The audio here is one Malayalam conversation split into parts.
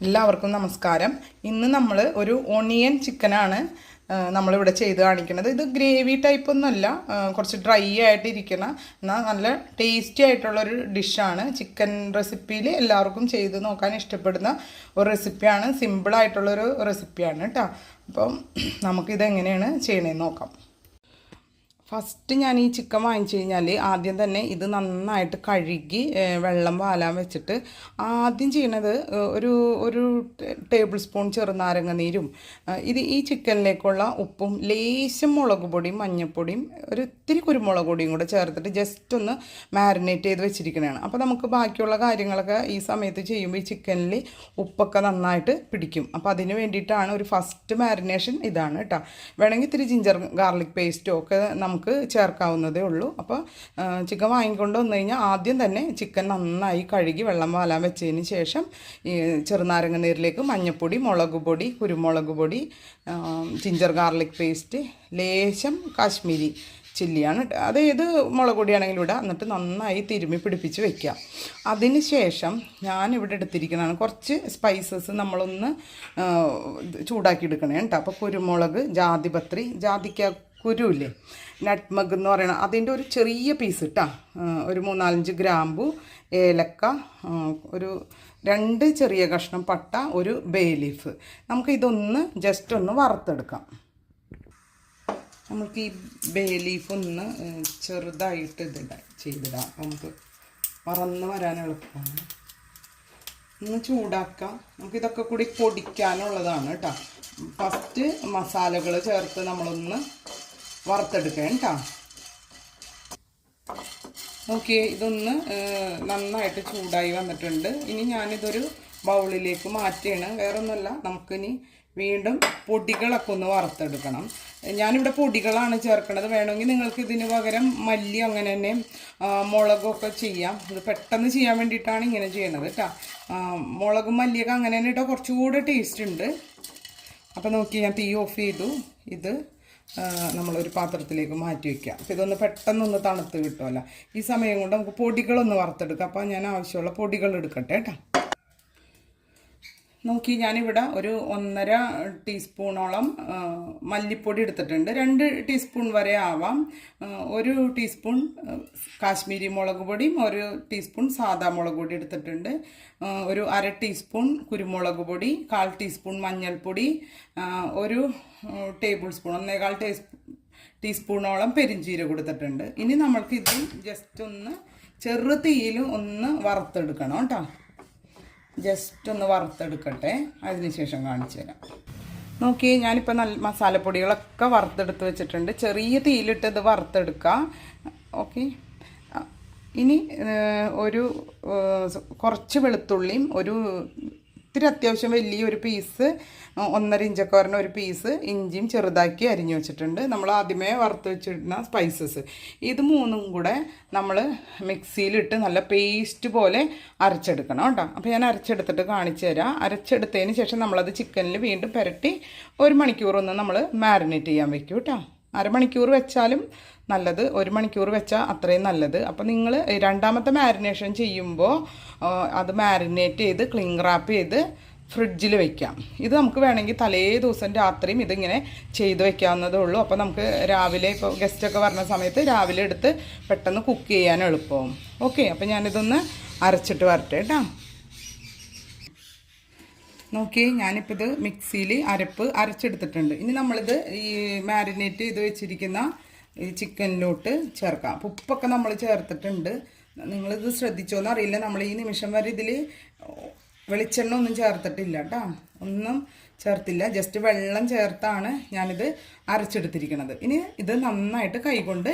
എല്ലാവർക്കും നമസ്കാരം. ഇന്ന് നമ്മൾ ഒരു ഓണിയൻ ചിക്കനാണ് നമ്മളിവിടെ ചെയ്ത് കാണിക്കുന്നത്. ഇത് ഗ്രേവി ടൈപ്പ് ഒന്നുമല്ല, കുറച്ച് ഡ്രൈ ആയിട്ടിരിക്കുന്ന എന്നാൽ നല്ല ടേസ്റ്റി ആയിട്ടുള്ളൊരു ഡിഷാണ്. ചിക്കൻ റെസിപ്പിയിൽ എല്ലാവർക്കും ചെയ്ത് നോക്കാൻ ഇഷ്ടപ്പെടുന്ന ഒരു റെസിപ്പിയാണ്. സിമ്പിളായിട്ടുള്ളൊരു റെസിപ്പിയാണ് കേട്ടോ. അപ്പം നമുക്കിത് എങ്ങനെയാണ് ചെയ്യണേന്ന് നോക്കാം. ഫസ്റ്റ് ഞാൻ ഈ ചിക്കൻ വാങ്ങിച്ചു കഴിഞ്ഞാൽ ആദ്യം തന്നെ ഇത് നന്നായിട്ട് കഴുകി വെള്ളം വാലാൻ വെച്ചിട്ട് ആദ്യം ചെയ്യണത് ഒരു ടേബിൾ സ്പൂൺ ചെറുനാരങ്ങ നീരും ഈ ചിക്കനിലേക്കുള്ള ഉപ്പും ലേശം മുളക് പൊടിയും മഞ്ഞൾപ്പൊടിയും ഒരിത്തിരി കുരുമുളക് പൊടിയും കൂടെ ചേർത്തിട്ട് ജസ്റ്റ് ഒന്ന് മാരിനേറ്റ് ചെയ്ത് വെച്ചിരിക്കുന്നതാണ്. അപ്പോൾ നമുക്ക് ബാക്കിയുള്ള കാര്യങ്ങളൊക്കെ ഈ സമയത്ത് ചെയ്യുമ്പോൾ ഈ ചിക്കനിൽ ഉപ്പൊക്കെ നന്നായിട്ട് പിടിക്കും. അപ്പോൾ അതിന് വേണ്ടിയിട്ടാണ് ഒരു ഫസ്റ്റ് മാരിനേഷൻ ഇതാണ് കേട്ടോ. വേണമെങ്കിൽ ഇത്തിരി ജിഞ്ചർ ഗാർലിക് പേസ്റ്റോ ഒക്കെ നമുക്ക് ചേർക്കാവുന്നതേ ഉള്ളൂ. അപ്പോൾ ചിക്കൻ വാങ്ങിക്കൊണ്ട് വന്നു കഴിഞ്ഞാൽ ആദ്യം തന്നെ ചിക്കൻ നന്നായി കഴുകി വെള്ളം വാലാൻ വെച്ചതിന് ശേഷം ഈ ചെറുനാരങ്ങ നീരിലേക്ക് മഞ്ഞൾപ്പൊടി, മുളക് പൊടി, കുരുമുളക് പൊടി, ജിഞ്ചർ ഗാർലിക് പേസ്റ്റ്, ലേശം കാശ്മീരി ചില്ലിയാണ്, അത് ഏത് മുളക് പൊടിയാണെങ്കിലും ഇടുക. എന്നിട്ട് നന്നായി തിരുമ്മി പിടിപ്പിച്ച് വെക്കുക. അതിന് ശേഷം ഞാനിവിടെ എടുത്തിരിക്കുന്നതാണ് കുറച്ച് സ്പൈസസ് നമ്മളൊന്ന് ചൂടാക്കി എടുക്കണേ കേട്ടോ. അപ്പോൾ കുരുമുളക്, ജാതിപത്രി, ജാതിക്ക കുരുവില്ലേ, നട്ട്മഗ് എന്ന് പറയണം, അതിൻ്റെ ഒരു ചെറിയ പീസ് ഇട്ടാ, ഒരു 3-4 ഗ്രാമ്പു, ഏലക്ക, ഒരു 2 ചെറിയ കഷ്ണം പട്ട, ഒരു ബേ ലീഫ്. നമുക്കിതൊന്ന് ജസ്റ്റ് ഒന്ന് വറുത്തെടുക്കാം. നമുക്ക് ഈ ബേ ലീഫ് ഒന്ന് ചെറുതായിട്ട് ചെയ്തിടാം. നമുക്ക് വറന്ന് വരാൻ എളുപ്പമാണ്. ഒന്ന് ചൂടാക്കാം. നമുക്കിതൊക്കെ കൂടി പൊടിക്കാനുള്ളതാണ് കേട്ടോ. ഫസ്റ്റ് മസാലകൾ ചേർത്ത് നമ്മളൊന്ന് വറുത്തെടുക്കാം കേട്ടോ. നോക്കിയേ, ഇതൊന്ന് നന്നായിട്ട് ചൂടായി വന്നിട്ടുണ്ട്. ഇനി ഞാനിതൊരു ബൗളിലേക്ക് മാറ്റുകയാണ്. വേറൊന്നുമല്ല, നമുക്കിനി വീണ്ടും പൊടികളൊക്കെ ഒന്ന് വറുത്തെടുക്കണം. ഞാനിവിടെ പൊടികളാണ് ചേർക്കുന്നത്. വേണമെങ്കിൽ നിങ്ങൾക്ക് ഇതിന് പകരം മല്ലി അങ്ങനെ തന്നെ മുളകൊക്കെ ചെയ്യാം. ഇത് പെട്ടെന്ന് ചെയ്യാൻ വേണ്ടിയിട്ടാണ് ഇങ്ങനെ ചെയ്യുന്നത് കേട്ടോ. മുളകും മല്ലിയൊക്കെ അങ്ങനെ തന്നെ ഇട്ടാൽ കുറച്ചുകൂടെ ടേസ്റ്റ് ഉണ്ട്. അപ്പോൾ നോക്കി, ഞാൻ തീ ഓഫ് ചെയ്തു. ഇത് നമ്മളൊരു പാത്രത്തിലേക്ക് മാറ്റി വയ്ക്കുക. അപ്പോൾ ഇതൊന്ന് പെട്ടെന്നൊന്ന് തണുത്ത് കിട്ടുമല്ലോ. ഈ സമയം കൊണ്ട് നമുക്ക് പൊടികളൊന്ന് വറുത്തെടുക്കാം. അപ്പോൾ ഞാൻ ആവശ്യമുള്ള പൊടികൾ എടുക്കട്ടെ കേട്ടോ. നോക്കി, ഞാനിവിടെ ഒരു 1.5 ടീസ്പൂണോളം മല്ലിപ്പൊടി എടുത്തിട്ടുണ്ട്. 2 ടീസ്പൂൺ വരെ ആവാം. 1 ടീസ്പൂൺ കാശ്മീരി മുളക് പൊടിയും 1 ടീസ്പൂൺ സാദാ മുളക് പൊടി എടുത്തിട്ടുണ്ട്. ഒരു 1/2 ടീസ്പൂൺ കുരുമുളക് പൊടി, 1/4 ടീസ്പൂൺ മഞ്ഞൾപ്പൊടി, 1 ടേബിൾ സ്പൂൺ 1.25 ടീസ്പൂണോളം പെരിഞ്ചീരകം എടുത്തിട്ടുണ്ട്. ഇനി നമ്മൾക്കിത് ജസ്റ്റ് ഒന്ന് ചെറു തീയിൽ ഒന്ന് വറുത്തെടുക്കണം കേട്ടോ. ജസ്റ്റ് ഒന്ന് വറുത്തെടുക്കട്ടെ, അതിനുശേഷം കാണിച്ചു തരാം. നോക്കി, ഞാനിപ്പോൾ നല്ല മസാലപ്പൊടികളൊക്കെ വറുത്തെടുത്ത് വെച്ചിട്ടുണ്ട്. ചെറിയ തീയിലിട്ട് ഇത് വറുത്തെടുക്കുക. ഓക്കെ, ഇനി കുറച്ച് വെളുത്തുള്ളിയും ഇത്തിരി അത്യാവശ്യം വലിയൊരു പീസ് 1.5 ഇഞ്ചൊക്കെ വരുന്ന ഒരു പീസ് ഇഞ്ചിയും ചെറുതാക്കി അരിഞ്ഞു വെച്ചിട്ടുണ്ട്. നമ്മൾ ആദ്യമേ വറുത്ത് വെച്ചിടുന്ന സ്പൈസസ് ഇത് 3ഉം കൂടെ നമ്മൾ മിക്സിയിലിട്ട് നല്ല പേസ്റ്റ് പോലെ അരച്ചെടുക്കണം കേട്ടോ. അപ്പോൾ ഞാൻ അരച്ചെടുത്തിട്ട് കാണിച്ചു തരാം. അരച്ചെടുത്തതിന് ശേഷം നമ്മളത് ചിക്കനിൽ വീണ്ടും പുരട്ടി 1 മണിക്കൂറൊന്ന് നമ്മൾ മാരിനേറ്റ് ചെയ്യാൻ വെക്കും കേട്ടോ. 1/2 മണിക്കൂർ വെച്ചാലും നല്ലത്, 1 മണിക്കൂർ വെച്ചാൽ അത്രയും നല്ലത്. അപ്പോൾ നിങ്ങൾ രണ്ടാമത്തെ മാരിനേഷൻ ചെയ്യുമ്പോൾ അത് മാരിനേറ്റ് ചെയ്ത് ക്ലിങ് റാപ്പ് ചെയ്ത് ഫ്രിഡ്ജിൽ വെക്കാം. ഇത് നമുക്ക് വേണമെങ്കിൽ തലേ ദിവസം രാത്രിയും ഇതിങ്ങനെ ചെയ്ത് വെക്കാവുന്നതേ ഉള്ളൂ. അപ്പോൾ നമുക്ക് രാവിലെ ഇപ്പോൾ ഗസ്റ്റൊക്കെ വരുന്ന സമയത്ത് രാവിലെ എടുത്ത് പെട്ടെന്ന് കുക്ക് ചെയ്യാൻ എളുപ്പമാവും. ഓക്കെ, അപ്പോൾ ഞാനിതൊന്ന് അരച്ചിട്ട് വരട്ടെ കേട്ടോ. നോക്കി, ഞാനിപ്പോൾ ഇത് മിക്സിയിൽ അരച്ചെടുത്തിട്ടുണ്ട്. ഇനി നമ്മളിത് ഈ മാരിനേറ്റ് ചെയ്ത് വെച്ചിരിക്കുന്ന ഈ ചിക്കനിലോട്ട് ചേർക്കാം. അപ്പോൾ ഉപ്പൊക്കെ നമ്മൾ ചേർത്തിട്ടുണ്ട്. നിങ്ങളിത് ശ്രദ്ധിച്ചോന്ന് അറിയില്ല, നമ്മൾ ഈ നിമിഷം വരെ ഇതിൽ വെളിച്ചെണ്ണ ഒന്നും ചേർത്തിട്ടില്ല കേട്ടോ. ഒന്നും ചേർത്തില്ല, ജസ്റ്റ് വെള്ളം ചേർത്താണ് ഞാനിത് അരച്ചെടുത്തിരിക്കുന്നത്. ഇനി ഇത് നന്നായിട്ട് കൈകൊണ്ട്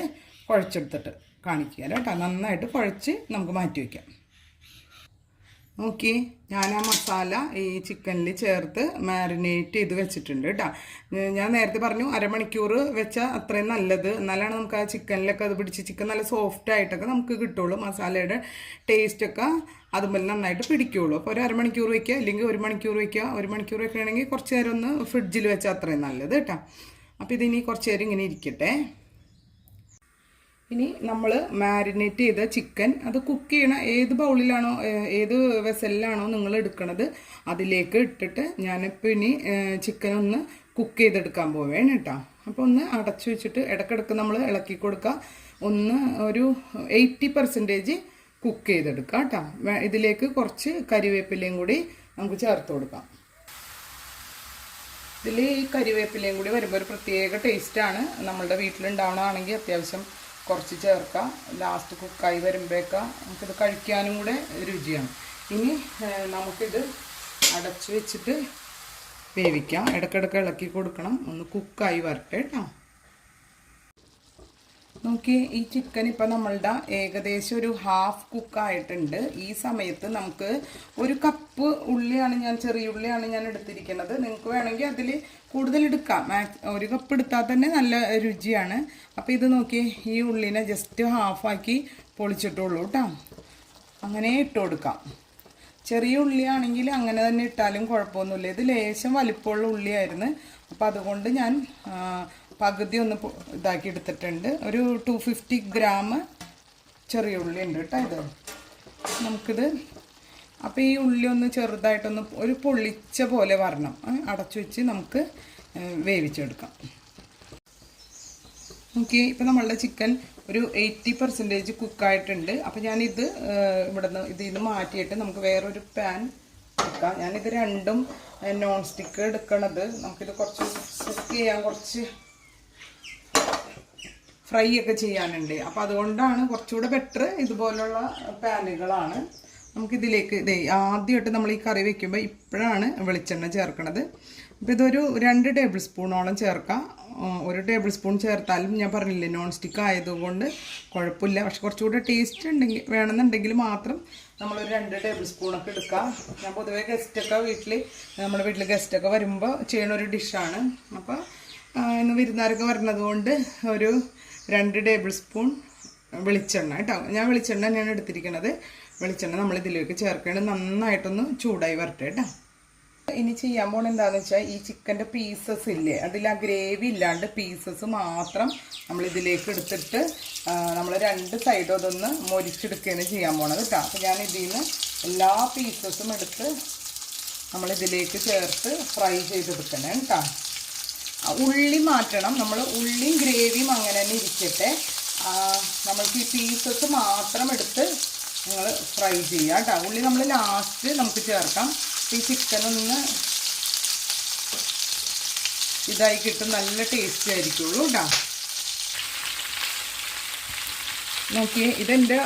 കുഴച്ചെടുത്തിട്ട് കാണിക്കുക കേട്ടോ. നന്നായിട്ട് കുഴച്ച് നമുക്ക് മാറ്റി വയ്ക്കാം. നോക്കി, ഞാൻ ആ മസാല ഈ ചിക്കനിൽ ചേർത്ത് മാരിനേറ്റ് ചെയ്ത് വെച്ചിട്ടുണ്ട് കേട്ടോ. ഞാൻ നേരത്തെ പറഞ്ഞു 1/2 മണിക്കൂർ വെച്ചാൽ അത്രയും നല്ലത്. എന്നാലാണ് നമുക്ക് ആ ചിക്കനിലൊക്കെ അത് പിടിച്ച് ചിക്കൻ നല്ല സോഫ്റ്റ് ആയിട്ടൊക്കെ നമുക്ക് കിട്ടുള്ളൂ. മസാലയുടെ ടേസ്റ്റൊക്കെ അതുപോലെ നന്നായിട്ട് പിടിക്കുകയുള്ളൂ. അപ്പോൾ ഒരു 1/2 മണിക്കൂർ വയ്ക്കുക, അല്ലെങ്കിൽ 1 മണിക്കൂർ വയ്ക്കുക. 1 മണിക്കൂർ വയ്ക്കുകയാണെങ്കിൽ കുറച്ച് നേരം ഒന്ന് ഫ്രിഡ്ജിൽ വെച്ചാൽ അത്രയും നല്ലത് കേട്ടോ. അപ്പോൾ ഇതിനി കുറച്ച് നേരം ഇങ്ങനെ ഇരിക്കട്ടെ. ഇനി നമ്മൾ മാരിനേറ്റ് ചെയ്ത ചിക്കൻ അത് കുക്ക് ചെയ്യണ ഏത് ബൗളിലാണോ ഏത് വെസലിലാണോ നിങ്ങൾ എടുക്കണത് അതിലേക്ക് ഇട്ടിട്ട് ഞാനിപ്പോൾ ഇനി ചിക്കൻ ഒന്ന് കുക്ക് ചെയ്തെടുക്കാൻ പോവേണ് കേട്ടോ. അപ്പോൾ ഒന്ന് അടച്ചു വെച്ചിട്ട് ഇടയ്ക്കിടയ്ക്ക് നമ്മൾ ഇളക്കി കൊടുക്കുക. ഒന്ന് ഒരു 80% കുക്ക് ചെയ്തെടുക്കാം കേട്ടോ. ഇതിലേക്ക് കുറച്ച് കരിവേപ്പിലയും കൂടി നമുക്ക് ചേർത്ത് കൊടുക്കാം. ഇതിൽ ഈ കരിവേപ്പിലയും കൂടി വരുമ്പോൾ ഒരു പ്രത്യേക ടേസ്റ്റാണ്. നമ്മളുടെ വീട്ടിലുണ്ടാവണമെങ്കിൽ അത്യാവശ്യം കുറച്ച് ചേർക്കാം. ലാസ്റ്റ് കുക്കായി വരുമ്പോഴേക്കാം നമുക്കിത് കഴിക്കാനും കൂടെ രുചിയാണ്. ഇനി നമുക്കിത് അടച്ചു വെച്ചിട്ട് വേവിക്കാം. ഇടയ്ക്കിടയ്ക്ക് ഇളക്കി കൊടുക്കണം. ഒന്ന് കുക്കായി വരട്ടെ കേട്ടോ. നോക്കിയേ, ഈ ചിക്കൻ ഇപ്പം നമ്മളുടെ ഏകദേശം ഒരു ഹാഫ് കുക്കായിട്ടുണ്ട്. ഈ സമയത്ത് നമുക്ക് ഒരു കപ്പ് ഉള്ളിയാണ് ചെറിയ ഉള്ളിയാണ് ഞാൻ എടുത്തിരിക്കുന്നത്. നിങ്ങൾക്ക് വേണമെങ്കിൽ അതിൽ കൂടുതൽ എടുക്കാം. ഒരു കപ്പ് എടുത്താൽ തന്നെ നല്ല രുചിയാണ്. അപ്പോൾ ഇത് നോക്കിയേ, ഈ ഉള്ളിനെ ജസ്റ്റ് ഹാഫാക്കി പൊളിച്ചിട്ടുള്ളൂ കേട്ടോ. അങ്ങനെ ഇട്ട് കൊടുക്കാം. ചെറിയ ഉള്ളിയാണെങ്കിൽ അങ്ങനെ തന്നെ ഇട്ടാലും കുഴപ്പമൊന്നുമില്ല. ഇത് ലേശം വലിപ്പമുള്ള ഉള്ളിയായിരുന്നു. അപ്പോൾ അതുകൊണ്ട് ഞാൻ പകുതി ഒന്ന് ഇതാക്കി എടുത്തിട്ടുണ്ട്. ഒരു 250 ഗ്രാം ചെറിയ ഉള്ളി ഉണ്ട് കേട്ടോ ഇത്. നമുക്കിത് അപ്പോൾ ഈ ഉള്ളി ഒന്ന് ചെറുതായിട്ടൊന്ന് ഒരു പൊള്ളിച്ച പോലെ വരണം. അടച്ചു വെച്ച് നമുക്ക് വേവിച്ചെടുക്കാം. ഓക്കെ, ഇപ്പോൾ നമ്മളുടെ ചിക്കൻ ഒരു 80% കുക്കായിട്ടുണ്ട്. അപ്പോൾ ഞാനിത് ഇതിൽ നിന്ന് മാറ്റിയിട്ട് നമുക്ക് വേറൊരു പാൻ എടുക്കാം. ഞാനിത് രണ്ടും നോൺ സ്റ്റിക്ക് എടുക്കണത്. നമുക്കിത് കുറച്ച് കുക്ക് ചെയ്യാൻ കുറച്ച് ഫ്രൈ ഒക്കെ ചെയ്യാനുണ്ട്. അപ്പോൾ അതുകൊണ്ടാണ് കുറച്ചുകൂടെ ബെറ്റർ ഇതുപോലുള്ള പാനുകളാണ്. നമുക്കിതിലേക്ക് ആദ്യമായിട്ട് നമ്മൾ ഈ കറി വെക്കുമ്പോൾ ഇപ്പോഴാണ് വെളിച്ചെണ്ണ ചേർക്കണത്. അപ്പോൾ ഇതൊരു 2 ടേബിൾ സ്പൂണോളം ചേർക്കാം. 1 ടേബിൾ സ്പൂൺ ചേർത്താലും ഞാൻ പറഞ്ഞില്ലേ നോൺ സ്റ്റിക്ക് ആയതുകൊണ്ട് കുഴപ്പമില്ല. പക്ഷെ കുറച്ചുകൂടെ ടേസ്റ്റ് വേണമെന്നുണ്ടെങ്കിൽ മാത്രം നമ്മളൊരു 2 ടേബിൾ സ്പൂണൊക്കെ എടുക്കുക. ഞാൻ പൊതുവേ നമ്മുടെ വീട്ടിൽ ഗസ്റ്റൊക്കെ വരുമ്പോൾ ചെയ്യണ ഒരു ഡിഷാണ്. അപ്പോൾ ഇന്ന് വിരുന്നാരൊക്കെ വരുന്നത് കൊണ്ട് ഒരു 2 ടേബിൾ സ്പൂൺ വെളിച്ചെണ്ണ കേട്ടോ. ഞാൻ വെളിച്ചെണ്ണ തന്നെയാണ് എടുത്തിരിക്കുന്നത്. വെളിച്ചെണ്ണ നമ്മൾ ഇതിലേക്ക് ചേർക്കേണ്ടത് നന്നായിട്ടൊന്ന് ചൂടായി വരട്ടെ കേട്ടോ. ഇനി ചെയ്യാൻ പോകണം എന്താണെന്ന് വെച്ചാൽ ഈ ചിക്കൻ്റെ പീസസ് ഇല്ലേ, അതിൽ ആ ഗ്രേവി ഇല്ലാണ്ട് പീസസ് മാത്രം നമ്മളിതിലേക്ക് എടുത്തിട്ട് നമ്മൾ 2 സൈഡും അതൊന്ന് മൊരിച്ചെടുക്കുകയാണ് ചെയ്യാൻ പോണത് കേട്ടോ. അപ്പോൾ ഞാൻ ഇതിൽ നിന്ന് എല്ലാ പീസസും എടുത്ത് നമ്മളിതിലേക്ക് ചേർത്ത് ഫ്രൈ ചെയ്തെടുക്കണം കേട്ടോ. ഉള്ളി മാറ്റണം. നമ്മൾ ഉള്ളിയും ഗ്രേവിയും അങ്ങനെ തന്നെ ഇരിക്കട്ടെ. നമ്മൾക്ക് ഈ പീസസ് മാത്രം എടുത്ത് നിങ്ങൾ ഫ്രൈ ചെയ്യുക കേട്ടോ. ഉള്ളി നമ്മൾ ലാസ്റ്റ് നമുക്ക് ചേർക്കാം. ഈ ചിക്കനൊന്ന് ഇതായി കിട്ടും, നല്ല ടേസ്റ്റ് ആയിരിക്കുള്ളൂ കേട്ടോ. നോക്കിയേ, ഇതെൻ്റെ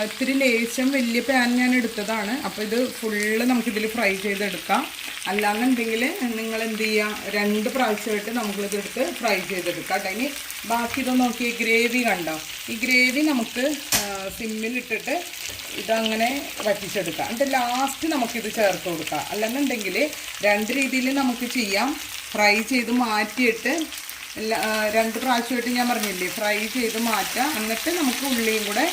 ഇത്തിരി ലേശം വലിയ പാൻ ഞാൻ എടുത്തതാണ്. അപ്പോൾ ഇത് ഫുള്ള് നമുക്കിതിൽ ഫ്രൈ ചെയ്തെടുക്കാം. അല്ലാന്നുണ്ടെങ്കിൽ നിങ്ങൾ എന്ത് ചെയ്യുക, 2 പ്രാവശ്യമായിട്ട് നമുക്കിതെടുത്ത് ഫ്രൈ ചെയ്തെടുക്കാം കേട്ടോ. ഇനി ബാക്കി ഇതൊന്ന് നോക്കിയേ, ഗ്രേവി കണ്ടോ. ഈ ഗ്രേവി നമുക്ക് സിമ്മിലിട്ടിട്ട് ഇതങ്ങനെ വറ്റിച്ചെടുക്കാം. എന്നിട്ട് ലാസ്റ്റ് നമുക്കിത് ചേർത്ത് കൊടുക്കാം. അല്ലെന്നുണ്ടെങ്കിൽ 2 രീതിയിൽ നമുക്ക് ചെയ്യാം. ഫ്രൈ ചെയ്ത് മാറ്റിയിട്ട് 2 പ്രാവശ്യമായിട്ട് ഞാൻ പറഞ്ഞില്ലേ ഫ്രൈ ചെയ്ത് മാറ്റാം. എന്നിട്ട് നമുക്ക് ഉള്ളിയും കൂടെ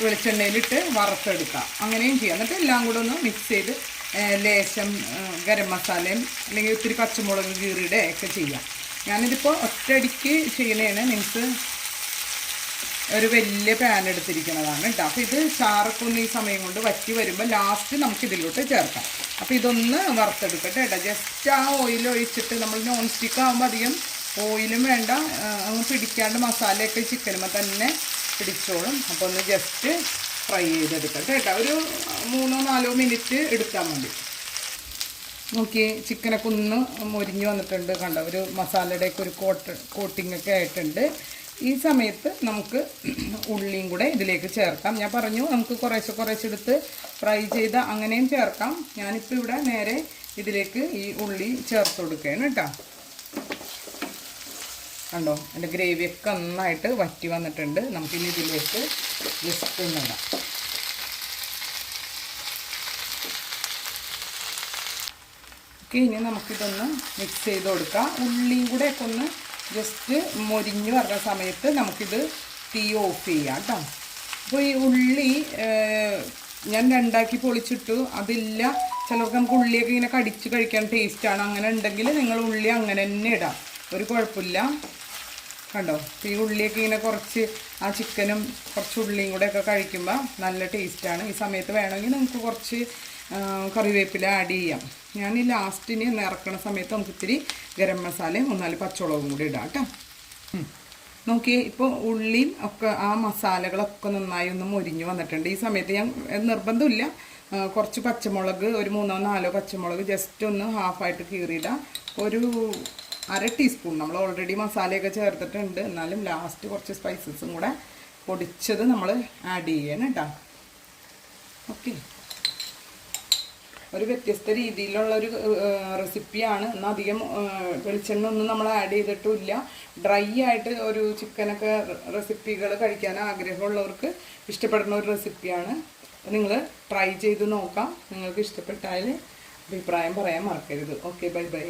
വെളിച്ചെണ്ണയിലിട്ട് വറുത്തെടുക്കാം. അങ്ങനെയും ചെയ്യാം. എന്നിട്ട് എല്ലാം കൂടെ ഒന്ന് മിക്സ് ചെയ്ത് ലേശം ഗരം മസാലയും അല്ലെങ്കിൽ ഒത്തിരി പച്ചമുളക് കീറിയുടെ ഒക്കെ ചെയ്യാം. ഞാനിതിപ്പോൾ ഒറ്റയടിക്ക് ചെയ്യണേണ്. നിങ്ങൾക്ക് ഒരു വലിയ പാൻ എടുത്തിരിക്കുന്നതാണ് കേട്ടോ. അപ്പോൾ ഇത് ചാറൊക്കെ ഒന്ന് ഈ സമയം കൊണ്ട് വറ്റി വരുമ്പോൾ ലാസ്റ്റ് നമുക്ക് ഇതിലോട്ട് ചേർക്കാം. അപ്പോൾ ഇതൊന്ന് വറുത്തെടുക്കട്ടെ കേട്ടോ. ജസ്റ്റ് ആ ഓയിൽ ഒഴിച്ചിട്ട്, നമ്മൾ നോൺ സ്റ്റിക്ക് ആകുമ്പോൾ അധികം ഓയിലും വേണ്ട, അങ്ങ് പിടിക്കാണ്ട് മസാലയൊക്കെ ചിക്കനുമ്പോൾ തന്നെ പിടിച്ചോളും. അപ്പോൾ ഒന്ന് ജസ്റ്റ് ഫ്രൈ ചെയ്തെടുക്കട്ടെ കേട്ടോ. ഒരു 3-4 മിനിറ്റ് എടുത്താൽ മതി. നോക്കി ചിക്കനൊക്കെ ഒന്ന് മൊരിഞ്ഞ് വന്നിട്ടുണ്ട് കണ്ടോ. ഒരു മസാലയുടെയൊക്കെ ഒരു കോട്ടിംഗ് ഒക്കെ ആയിട്ടുണ്ട്. ഈ സമയത്ത് നമുക്ക് ഉള്ളിയും കൂടെ ഇതിലേക്ക് ചേർക്കാം. ഞാൻ പറഞ്ഞു നമുക്ക് കുറേശ്ശെ എടുത്ത് ഫ്രൈ ചെയ്ത് അങ്ങനെയും ചേർക്കാം. ഞാനിപ്പോൾ ഇവിടെ നേരെ ഇതിലേക്ക് ഈ ഉള്ളി ചേർത്ത് കൊടുക്കുകയാണ് കേട്ടോ. കണ്ടോ, എൻ്റെ ഗ്രേവിയൊക്കെ നന്നായിട്ട് വറ്റി വന്നിട്ടുണ്ട്. നമുക്കിനി ഇതിലേക്ക് ജസ്റ്റ് ഒന്നിടാം. ഓക്കെ, ഇനി നമുക്കിതൊന്ന് മിക്സ് ചെയ്ത് കൊടുക്കാം. ഉള്ളിയും കൂടെ ഒക്കെ ഒന്ന് ജസ്റ്റ് മൊരിഞ്ഞ് വരുന്ന സമയത്ത് നമുക്കിത് തീ ഓഫ് ചെയ്യാം കേട്ടോ. അപ്പോൾ ഈ ഉള്ളി ഞാൻ 2ആക്കി പൊളിച്ചിട്ടു. അതില്ല, ചിലർക്ക് നമുക്ക് ഉള്ളിയൊക്കെ ഇങ്ങനെ കടിച്ച് കഴിക്കാൻ ടേസ്റ്റാണ്. അങ്ങനെ ഉണ്ടെങ്കിൽ നിങ്ങൾ ഉള്ളി അങ്ങനെ തന്നെ ഇടാം, ഒരു കുഴപ്പമില്ല. കണ്ടോ? ഈ ഉള്ളിയൊക്കെ ഇങ്ങനെ കുറച്ച് ആ ചിക്കനും കുറച്ച് ഉള്ളിയും കൂടെ ഒക്കെ കഴിക്കുമ്പോൾ നല്ല ടേസ്റ്റാണ്. ഈ സമയത്ത് വേണമെങ്കിൽ നിങ്ങൾക്ക് കുറച്ച് കറിവേപ്പില ആഡ് ചെയ്യാം. ഞാൻ ഈ ലാസ്റ്റിന് ഇറക്കണ സമയത്ത് നമുക്ക് ഇത്തിരി ഗരം മസാലയും 3-4 പച്ചമുളകും കൂടി ഇടാം കേട്ടോ. നോക്കിയേ, ഇപ്പോൾ ഉള്ളിയും ഒക്കെ ആ മസാലകളൊക്കെ നന്നായി ഒന്ന് മൊരിഞ്ഞ് വന്നിട്ടുണ്ട്. ഈ സമയത്ത് ഞാൻ നിർബന്ധമില്ല, കുറച്ച് പച്ചമുളക് ഒരു 3-4 പച്ചമുളക് ജസ്റ്റ് ഒന്ന് ഹാഫായിട്ട് കീറിയിടാം. ഒരു 1/2 ടീസ്പൂൺ നമ്മൾ ഓൾറെഡി മസാലയൊക്കെ ചേർത്തിട്ടുണ്ട്, എന്നാലും ലാസ്റ്റ് കുറച്ച് സ്പൈസസും കൂടെ പൊടിച്ചത് നമ്മൾ ആഡ് ചെയ്യണം കേട്ടോ. ഓക്കെ, ഒരു വ്യത്യസ്ത രീതിയിലുള്ളൊരു റെസിപ്പിയാണ്. എന്നാൽ അധികം വെളിച്ചെണ്ണ ഒന്നും നമ്മൾ ആഡ് ചെയ്തിട്ടുമില്ല. ഡ്രൈ ആയിട്ട് ഒരു ചിക്കനൊക്കെ റെസിപ്പികൾ കഴിക്കാൻ ആഗ്രഹമുള്ളവർക്ക് ഇഷ്ടപ്പെടുന്ന ഒരു റെസിപ്പിയാണ്. അപ്പോൾ നിങ്ങൾ ട്രൈ ചെയ്ത് നോക്കാം. നിങ്ങൾക്ക് ഇഷ്ടപ്പെട്ടാൽ അഭിപ്രായം പറയാൻ മറക്കരുത്. Okay, bye bye.